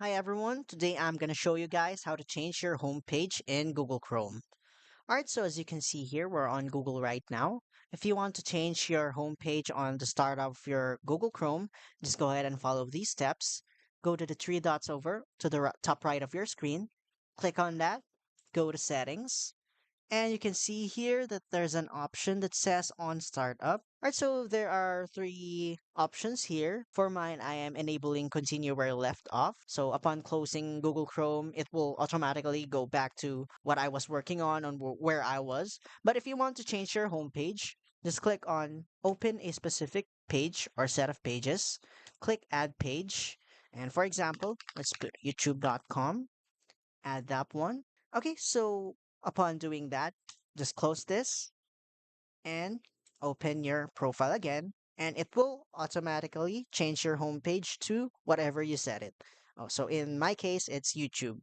Hi everyone, today I'm going to show you guys how to change your home page in Google Chrome. Alright, so as you can see here, we're on Google right now. If you want to change your home page on the start of your Google Chrome, just go ahead and follow these steps. Go to the three dots over to the top right of your screen, click on that, go to settings, and you can see here that there's an option that says on startup. Alright, so there are three options here. For mine, I am enabling continue where left off. So upon closing Google Chrome, it will automatically go back to what I was working on where I was. But if you want to change your home page, just click on open a specific page or set of pages. Click add page. And for example, let's put youtube.com, add that one. Okay, so upon doing that, just close this and open your profile again, and it will automatically change your homepage to whatever you set it. Oh, so in my case, it's YouTube.